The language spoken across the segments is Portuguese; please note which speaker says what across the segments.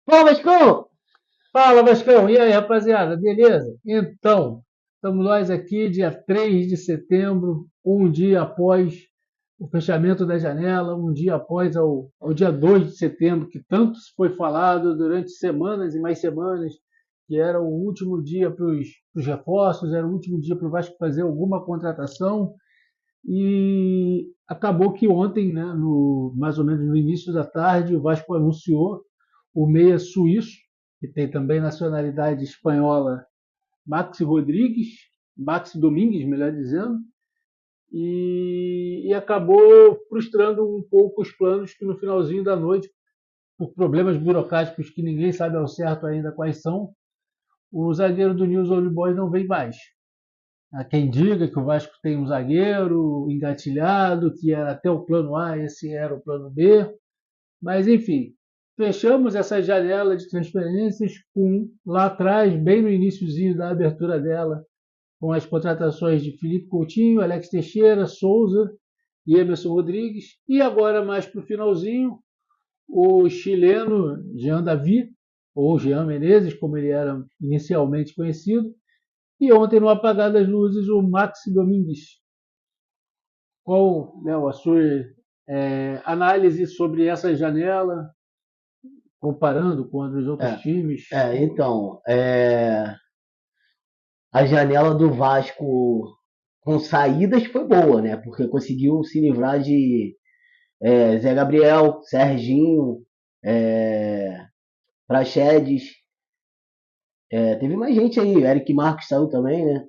Speaker 1: Fala, Vascão!
Speaker 2: Fala, Vascão. E aí, rapaziada? Beleza? Então, estamos nós aqui, dia 3 de setembro, um dia após o fechamento da janela, um dia após ao dia 2 de setembro, que tanto foi falado durante semanas e mais semanas, que era o último dia para os reforços, era o último dia para o Vasco fazer alguma contratação. E acabou que ontem, né, mais ou menos no início da tarde, o Vasco anunciou o meia suíço, que tem também nacionalidade espanhola, Maxi Rodrigues, Maxi Domingues, melhor dizendo, e acabou frustrando um pouco os planos que no finalzinho da noite, por problemas burocráticos que ninguém sabe ao certo ainda quais são, o zagueiro do News Old Boys não vem mais. Há quem diga que o Vasco tem um zagueiro engatilhado, que era até o plano A, esse era o plano B. Mas, enfim, fechamos essa janela de transferências com, lá atrás, bem no iníciozinho da abertura dela, com as contratações de Felipe Coutinho, Alex Teixeira, Souza e Emerson Rodrigues. E agora, mais para o finalzinho, o chileno Jean Davi, ou Jean Menezes, como ele era inicialmente conhecido, e ontem, no apagar das luzes, o Maxi Domingues. Qual, Léo, a sua análise sobre essa janela, comparando com a dos outros
Speaker 1: É,
Speaker 2: times?
Speaker 1: a janela do Vasco com saídas foi boa, né? Porque conseguiu se livrar de Zé Gabriel, Serginho, é, Praxedes, teve mais gente aí, Eric Marques saiu também, né?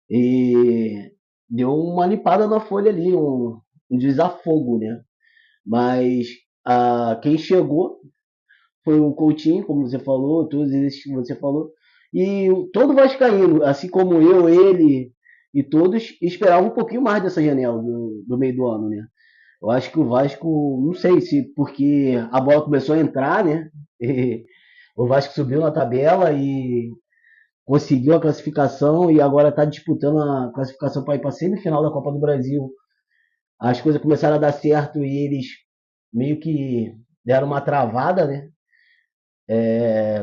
Speaker 1: E deu uma limpada na folha ali, um desafogo, né? Mas quem chegou foi o Coutinho, como você falou, todos esses que você falou. E todo vascaíno, assim como eu, ele e todos, esperavam um pouquinho mais dessa janela do meio do ano, né? Eu acho que o Vasco, não sei se porque a bola começou a entrar, né? E o Vasco subiu na tabela e conseguiu a classificação e agora está disputando a classificação para ir para a semifinal da Copa do Brasil. As coisas começaram a dar certo e eles meio que deram uma travada, né?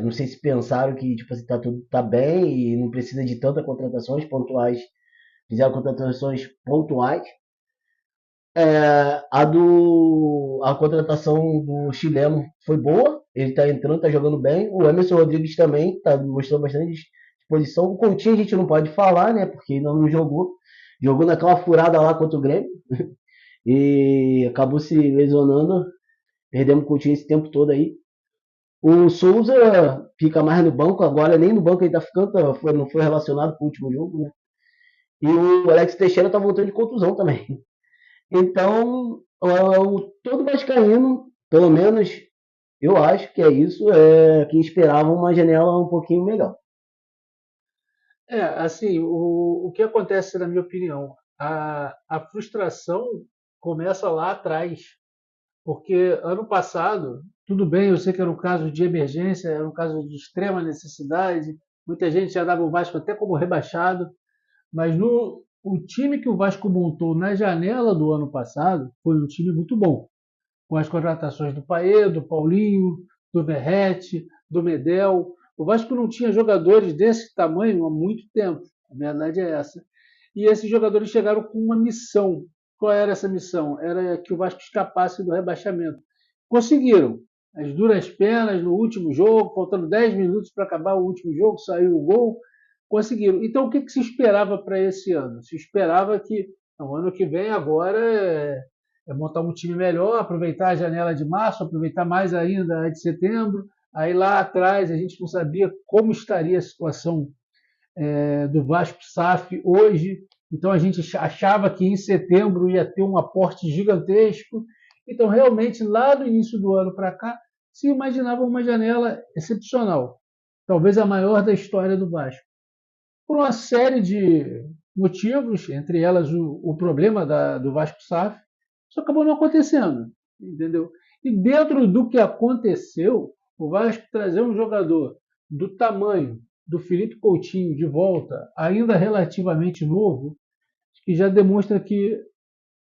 Speaker 1: Não sei se pensaram que tipo assim, tá tudo tá bem e não precisa de tantas contratações pontuais. Fizeram contratações pontuais. A contratação do chileno foi boa. Ele tá entrando, tá jogando bem. O Emerson Rodrigues também tá mostrando bastante disposição. O Coutinho a gente não pode falar, né? Porque ainda não jogou. Jogou naquela furada lá contra o Grêmio e acabou se lesionando. Perdemos o Coutinho esse tempo todo aí. O Souza fica mais no banco agora, nem no banco ele tá ficando, não foi relacionado com o último jogo, né? E o Alex Teixeira tá voltando de contusão também. Então, todo vascaíno, pelo menos eu acho que é isso, que esperava uma janela um pouquinho melhor.
Speaker 2: Assim, o que acontece, na minha opinião, a frustração começa lá atrás, porque ano passado, tudo bem, eu sei que era um caso de emergência, era um caso de extrema necessidade, muita gente já dava o Vasco até como rebaixado, mas o time que o Vasco montou na janela do ano passado foi um time muito bom, com as contratações do Paê, do Paulinho, do Verrete, do Medel. O Vasco não tinha jogadores desse tamanho há muito tempo, a verdade é essa. E esses jogadores chegaram com uma missão. Qual era essa missão? Era que o Vasco escapasse do rebaixamento. Conseguiram. As duras penas no último jogo, faltando 10 minutos para acabar o último jogo, saiu o gol, conseguiram. Então, o que, se esperava para esse ano? Se esperava que no ano que vem agora montar um time melhor, aproveitar a janela de março, aproveitar mais ainda a de setembro. Aí lá atrás a gente não sabia como estaria a situação do Vasco SAF hoje. Então a gente achava que em setembro ia ter um aporte gigantesco. Então realmente lá do início do ano para cá se imaginava uma janela excepcional, talvez a maior da história do Vasco, por uma série de motivos, entre elas o problema do Vasco SAF. Isso acabou não acontecendo, entendeu? E dentro do que aconteceu, o Vasco trazer um jogador do tamanho do Felipe Coutinho de volta, ainda relativamente novo, que já demonstra que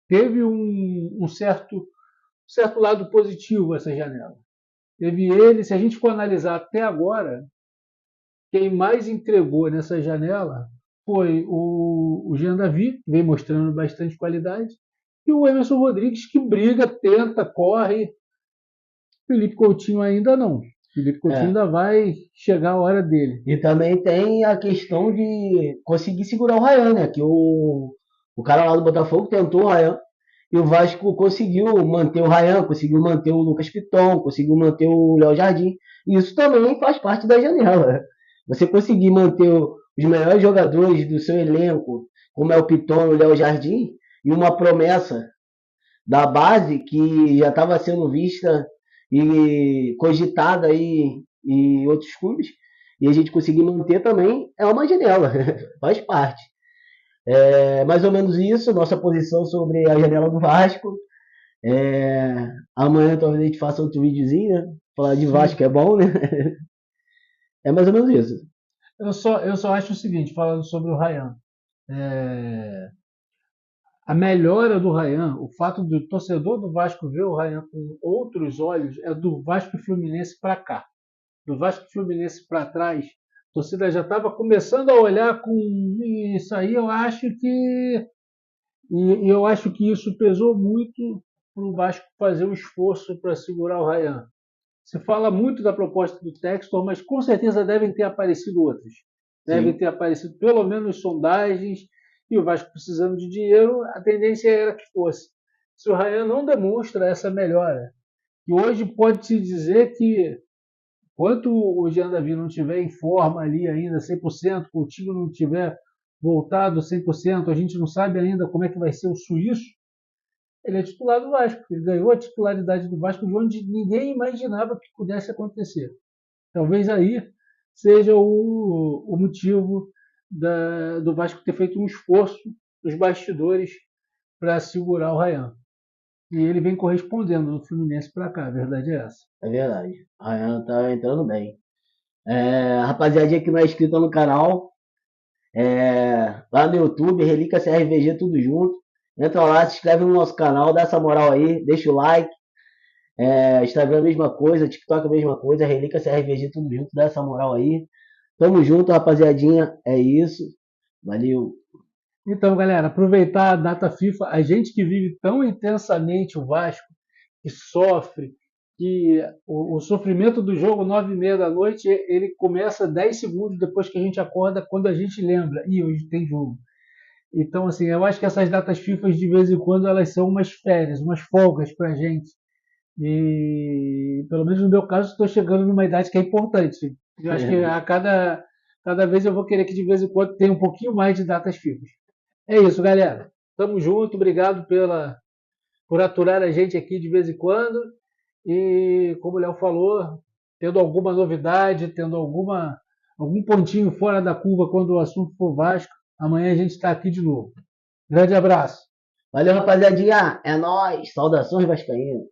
Speaker 2: teve um certo lado positivo essa janela. Teve ele, se a gente for analisar até agora, quem mais entregou nessa janela foi o Jean Davi, que vem mostrando bastante qualidade, e o Emerson Rodrigues, que briga, tenta, corre. Felipe Coutinho ainda não. Felipe Coutinho
Speaker 1: É.
Speaker 2: ainda vai chegar a hora dele.
Speaker 1: E também tem a questão de conseguir segurar o Ryan, né? Que o cara lá do Botafogo tentou o Ryan e o Vasco conseguiu manter o Ryan, conseguiu manter o Lucas Piton, conseguiu manter o Léo Jardim. E isso também faz parte da janela. Você conseguir manter os melhores jogadores do seu elenco, como é o Piton e o Léo Jardim, e uma promessa da base que já estava sendo vista e cogitada aí em outros clubes, e a gente conseguir manter também é uma janela, faz parte. É mais ou menos isso, nossa posição sobre a janela do Vasco. Amanhã talvez a gente faça outro videozinho, né? Falar de
Speaker 2: Sim.
Speaker 1: Vasco é bom, né? É mais ou menos isso.
Speaker 2: Eu só acho o seguinte, falando sobre o Ryan. É, a melhora do Ryan, o fato do torcedor do Vasco ver o Ryan com outros olhos, é do Vasco e Fluminense para cá. Do Vasco e Fluminense para trás, a torcida já estava começando a olhar com isso aí. Eu acho que isso pesou muito para o Vasco fazer um esforço para segurar o Ryan. Se fala muito da proposta do Textor, mas com certeza devem ter aparecido outras. Devem
Speaker 1: Sim.
Speaker 2: ter aparecido pelo menos sondagens, e o Vasco precisando de dinheiro, a tendência era que fosse. Se o Ryan não demonstra essa melhora, e hoje pode-se dizer que, enquanto o Jean Davi não estiver em forma ali ainda 100%, o time não tiver voltado 100%, a gente não sabe ainda como é que vai ser o suíço, ele é titular do Vasco. Ele ganhou a titularidade do Vasco de onde ninguém imaginava que pudesse acontecer. Talvez aí seja o motivo do Vasco ter feito um esforço nos bastidores para segurar o Ryan. E ele vem correspondendo do Fluminense para cá, a verdade é essa.
Speaker 1: É verdade. A Ryan tá entrando bem. Rapaziadinha que não é inscrita no canal, lá no YouTube, Relíquia CRVG, tudo junto. Entra lá, se inscreve no nosso canal, dá essa moral aí, deixa o like. Instagram a mesma coisa, TikTok a mesma coisa, Relíquia CRVG, tudo junto, dá essa moral aí. Tamo junto, rapaziadinha. É isso. Valeu.
Speaker 2: Então, galera, aproveitar a data FIFA, a gente que vive tão intensamente o Vasco, que sofre, que o sofrimento do jogo 9h30 da noite, ele começa 10 segundos depois que a gente acorda, quando a gente lembra, e hoje tem jogo. Então, assim, eu acho que essas datas FIFA, de vez em quando, elas são umas férias, umas folgas pra gente. E, pelo menos no meu caso, estou chegando numa idade que é importante. Eu acho que cada vez eu vou querer que, de vez em quando, tenha um pouquinho mais de datas FIFA. É isso, galera. Tamo junto. Obrigado por aturar a gente aqui de vez em quando. E, como o Léo falou, tendo alguma novidade, tendo algum pontinho fora da curva quando o assunto for Vasco, amanhã a gente está aqui de novo. Grande abraço.
Speaker 1: Valeu, rapaziadinha. É nóis. Saudações vascaínas.